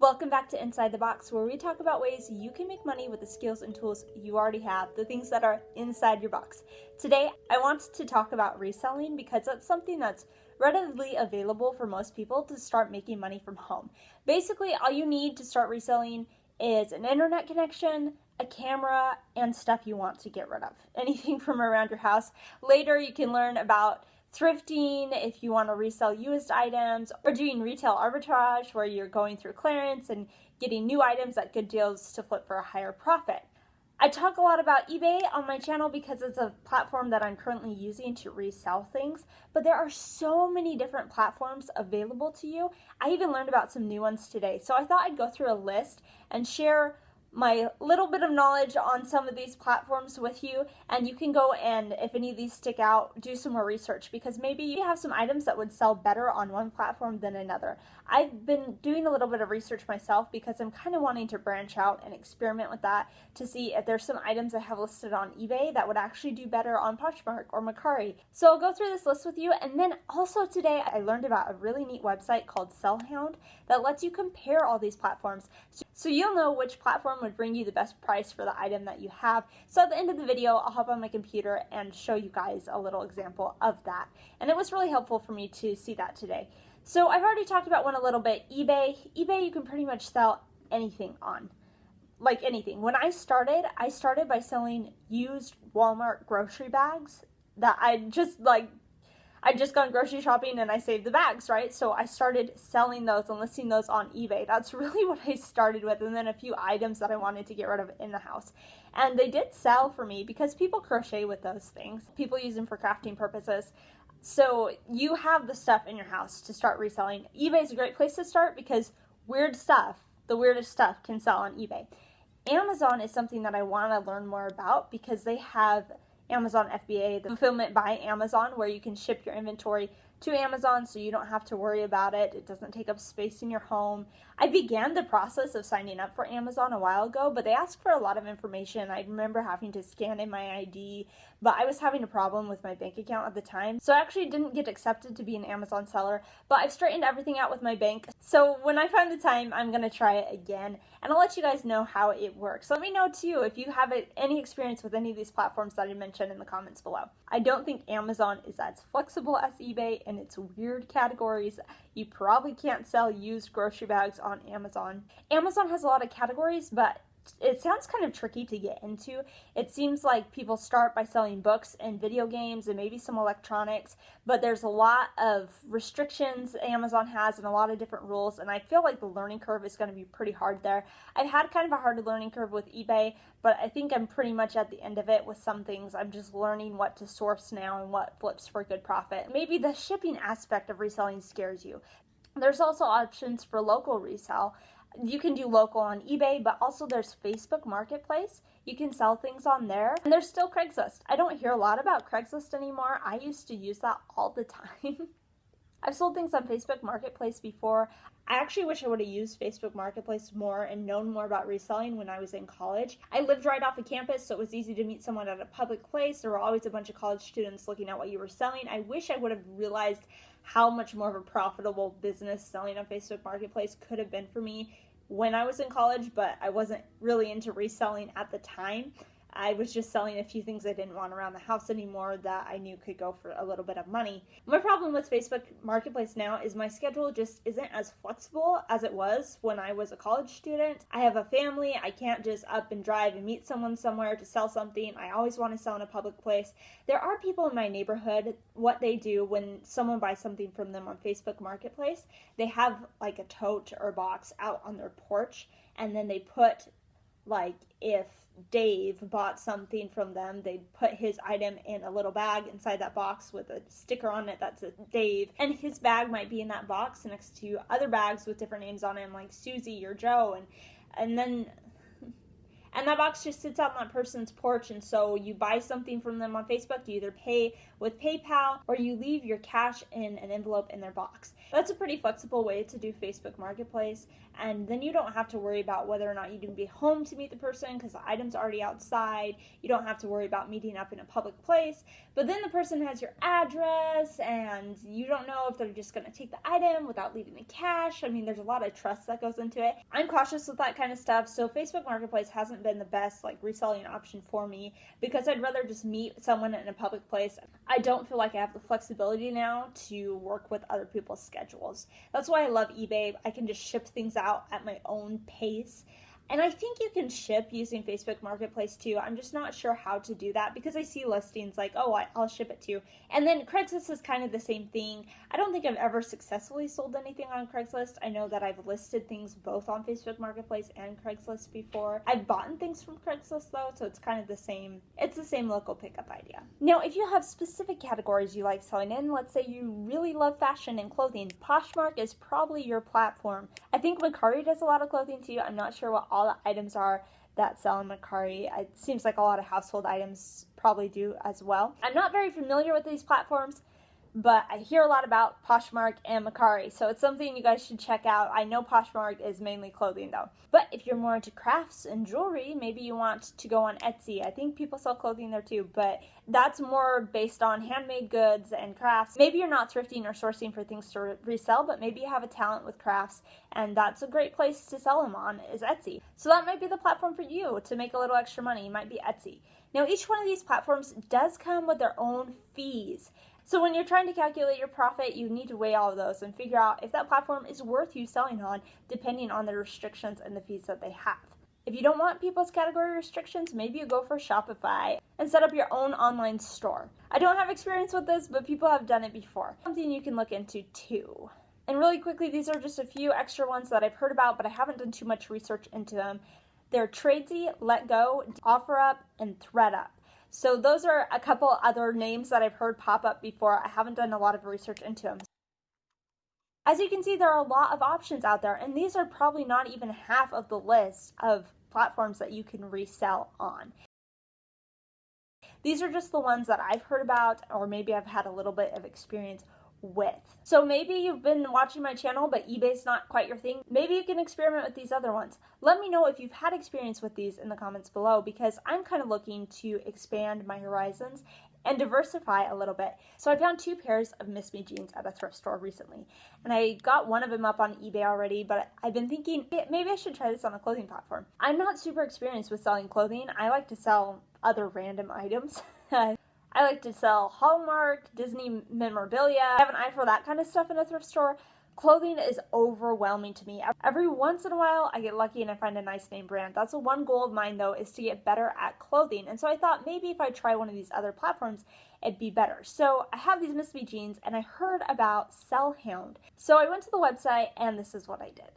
Welcome back to Inside the Box, where we talk about ways you can make money with the skills and tools you already have, the things that are inside your box. Today, I want to talk about reselling because that's something that's readily available for most people to start making money from home. Basically, all you need to start reselling is an internet connection, a camera, and stuff you want to get rid of. Anything from around your house. Later, you can learn about thrifting if you want to resell used items, or doing retail arbitrage where you're going through clearance and getting new items at good deals to flip for a higher profit. I talk a lot about eBay on my channel because it's a platform that I'm currently using to resell things, but there are so many different platforms available to you. I even learned about some new ones today, so I thought I'd go through a list and share my little bit of knowledge on some of these platforms with you, and you can go and, if any of these stick out, do some more research because maybe you have some items that would sell better on one platform than another. I've been doing a little bit of research myself because I'm kind of wanting to branch out and experiment with that to see if there's some items I have listed on eBay that would actually do better on Poshmark or Mercari. So I'll go through this list with you, and then also today I learned about a really neat website called Sellhound that lets you compare all these platforms so you'll know which platform would bring you the best price for the item that you have. So at the end of the video, I'll hop on my computer and show you guys a little example of that. And it was really helpful for me to see that today. So I've already talked about one a little bit, eBay. eBay you can pretty much sell anything on. Like anything. When I started by selling used Walmart grocery bags that I'd just gone grocery shopping and I saved the bags, right? So I started selling those and listing those on eBay. That's really what I started with, and then a few items that I wanted to get rid of in the house. And they did sell for me because people crochet with those things. People use them for crafting purposes. So you have the stuff in your house to start reselling. eBay is a great place to start because weird stuff, the weirdest stuff, can sell on eBay. Amazon is something that I want to learn more about because they have Amazon FBA, the fulfillment by Amazon, where you can ship your inventory to Amazon so you don't have to worry about it. It doesn't take up space in your home. I began the process of signing up for Amazon a while ago, but they asked for a lot of information. I remember having to scan in my ID, but I was having a problem with my bank account at the time, so I actually didn't get accepted to be an Amazon seller, but I've straightened everything out with my bank. So when I find the time, I'm going to try it again, and I'll let you guys know how it works. So let me know too if you have any experience with any of these platforms that I mentioned in the comments below. I don't think Amazon is as flexible as eBay in its weird categories. You probably can't sell used grocery bags on Amazon. Amazon has a lot of categories, but it sounds kind of tricky to get into. It seems like people start by selling books and video games and maybe some electronics, but there's a lot of restrictions Amazon has and a lot of different rules, and I feel like the learning curve is going to be pretty hard there. I've had kind of a hard learning curve with eBay, but I think I'm pretty much at the end of it with some things. I'm just learning what to source now and what flips for good profit. Maybe the shipping aspect of reselling scares you. There's also options for local resale. You can do local on eBay, but also there's Facebook Marketplace. You can sell things on there. And there's still Craigslist. I don't hear a lot about Craigslist anymore. I used to use that all the time. I've sold things on Facebook Marketplace before. I actually wish I would have used Facebook Marketplace more and known more about reselling when I was in college. I lived right off of campus, so it was easy to meet someone at a public place. There were always a bunch of college students looking at what you were selling. I wish I would have realized how much more of a profitable business selling on Facebook Marketplace could have been for me when I was in college, but I wasn't really into reselling at the time. I was just selling a few things I didn't want around the house anymore that I knew could go for a little bit of money. My problem with Facebook Marketplace now is my schedule just isn't as flexible as it was when I was a college student. I have a family. I can't just up and drive and meet someone somewhere to sell something. I always want to sell in a public place. There are people in my neighborhood, what they do when someone buys something from them on Facebook Marketplace, they have like a tote or box out on their porch, and then they put, like, if Dave bought something from them, they'd put his item in a little bag inside that box with a sticker on it that says Dave, and his bag might be in that box next to other bags with different names on them, like Susie or Joe, and then and that box just sits out on that person's porch, and so you buy something from them on Facebook, you either pay with PayPal or you leave your cash in an envelope in their box. That's a pretty flexible way to do Facebook Marketplace, and then you don't have to worry about whether or not you can be home to meet the person because the item's already outside. You don't have to worry about meeting up in a public place, but then the person has your address and you don't know if they're just going to take the item without leaving the cash. I mean, there's a lot of trust that goes into it. I'm cautious with that kind of stuff, so Facebook Marketplace hasn't been the best reselling option for me because I'd rather just meet someone in a public place. I don't feel like I have the flexibility now to work with other people's schedules. That's why I love eBay. I can just ship things out at my own pace. And I think you can ship using Facebook Marketplace too. I'm just not sure how to do that because I see listings like, oh, I'll ship it to you. And then Craigslist is kind of the same thing. I don't think I've ever successfully sold anything on Craigslist. I know that I've listed things both on Facebook Marketplace and Craigslist before. I've bought things from Craigslist though, so it's kind of the same. It's the same local pickup idea. Now, if you have specific categories you like selling in, let's say you really love fashion and clothing, Poshmark is probably your platform. I think Mercari does a lot of clothing too. I'm not sure what all the items are that sell on Mercari. It seems like a lot of household items probably do as well. I'm not very familiar with these platforms, but I hear a lot about Poshmark and Mercari, so it's something you guys should check out. I know Poshmark is mainly clothing though. But if you're more into crafts and jewelry, maybe you want to go on Etsy. I think people sell clothing there too, but that's more based on handmade goods and crafts. Maybe you're not thrifting or sourcing for things to resell, but maybe you have a talent with crafts, and that's a great place to sell them on is Etsy. So that might be the platform for you to make a little extra money. It might be Etsy. Now, each one of these platforms does come with their own fees. So when you're trying to calculate your profit, you need to weigh all of those and figure out if that platform is worth you selling on, depending on the restrictions and the fees that they have. If you don't want people's category restrictions, maybe you go for Shopify and set up your own online store. I don't have experience with this, but people have done it before. Something you can look into too. And really quickly, these are just a few extra ones that I've heard about, but I haven't done too much research into them. They're Tradesy, LetGo, OfferUp, and ThreadUp. So those are a couple other names that I've heard pop up before. I haven't done a lot of research into them. As you can see, there are a lot of options out there, and these are probably not even half of the list of platforms that you can resell on. These are just the ones that I've heard about, or maybe I've had a little bit of experience with. So maybe you've been watching my channel, but eBay's not quite your thing. Maybe you can experiment with these other ones. Let me know if you've had experience with these in the comments below, because I'm kind of looking to expand my horizons and diversify a little bit. So I found 2 pairs of Miss Me jeans at a thrift store recently, and I got one of them up on eBay already, but I've been thinking maybe I should try this on a clothing platform. I'm not super experienced with selling clothing. I like to sell other random items. I like to sell Hallmark, Disney memorabilia. I have an eye for that kind of stuff in a thrift store. Clothing is overwhelming to me. Every once in a while, I get lucky and I find a nice name brand. That's the one goal of mine, though, is to get better at clothing. And so I thought maybe if I try one of these other platforms, it'd be better. So I have these Miss Me jeans, and I heard about Sellhound. So I went to the website, and this is what I did.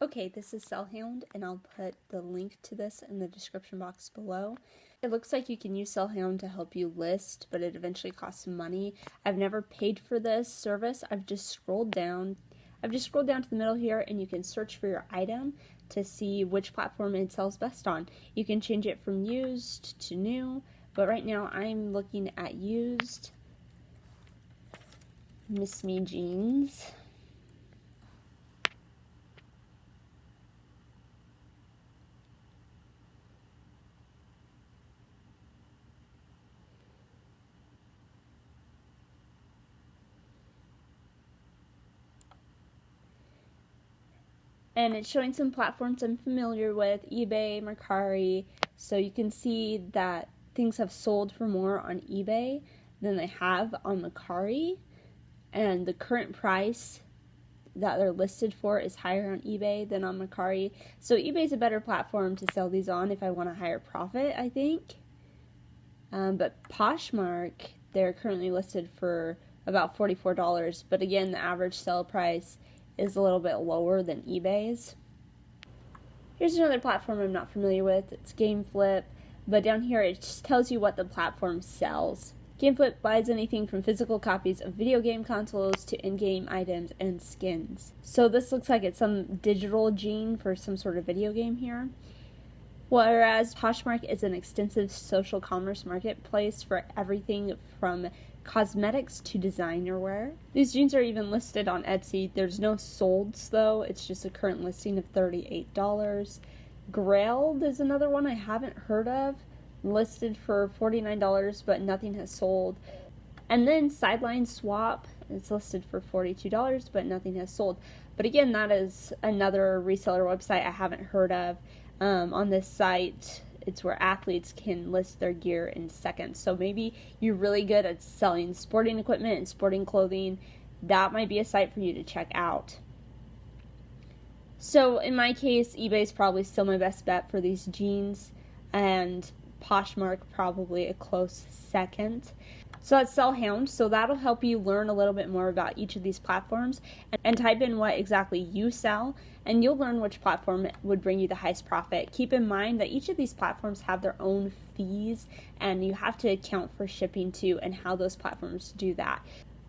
Okay, this is Sellhound, and I'll put the link to this in the description box below. It looks like you can use Sellhound to help you list, but it eventually costs money. I've never paid for this service. I've just scrolled down to the middle here, and you can search for your item to see which platform it sells best on. You can change it from used to new, but right now I'm looking at used Miss Me jeans. And it's showing some platforms I'm familiar with, eBay, Mercari, so you can see that things have sold for more on eBay than they have on Mercari, and the current price that they're listed for is higher on eBay than on Mercari. So eBay's a better platform to sell these on if I want a higher profit, I think. But Poshmark, they're currently listed for about $44, but again, the average sell price is a little bit lower than eBay's. Here's another platform I'm not familiar with. It's GameFlip, but down here it just tells you what the platform sells. GameFlip buys anything from physical copies of video game consoles to in-game items and skins. So this looks like it's some digital gene for some sort of video game here. Whereas Poshmark is an extensive social commerce marketplace for everything from cosmetics to designer wear. These jeans are even listed on Etsy. There's no solds though, it's just a current listing of $38. Grailed is another one I haven't heard of, listed for $49, but nothing has sold. And then Sideline Swap, it's listed for $42, but nothing has sold. But again, that is another reseller website I haven't heard of. On this site, it's where athletes can list their gear in seconds. So maybe you're really good at selling sporting equipment and sporting clothing. That might be a site for you to check out. So in my case, eBay is probably still my best bet for these jeans, and Poshmark probably a close second. So that's Sellhound, so that'll help you learn a little bit more about each of these platforms and type in what exactly you sell, and you'll learn which platform would bring you the highest profit. Keep in mind that each of these platforms have their own fees, and you have to account for shipping too and how those platforms do that.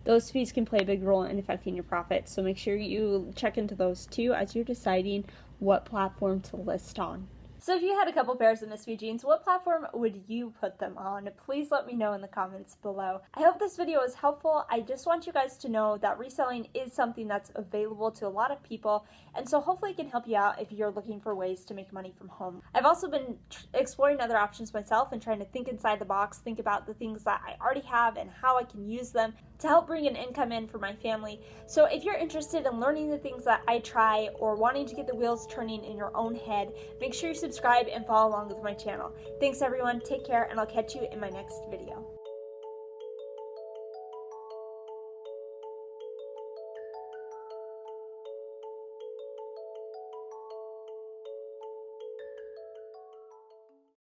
Those fees can play a big role in affecting your profit, so make sure you check into those too as you're deciding what platform to list on. So if you had a couple pairs of Misfit jeans, what platform would you put them on? Please let me know in the comments below. I hope this video was helpful. I just want you guys to know that reselling is something that's available to a lot of people, and so hopefully it can help you out if you're looking for ways to make money from home. I've also been exploring other options myself and trying to think inside the box, think about the things that I already have and how I can use them to help bring an income in for my family. So if you're interested in learning the things that I try or wanting to get the wheels turning in your own head, make sure you subscribe and follow along with my channel. Thanks everyone, take care, and I'll catch you in my next video.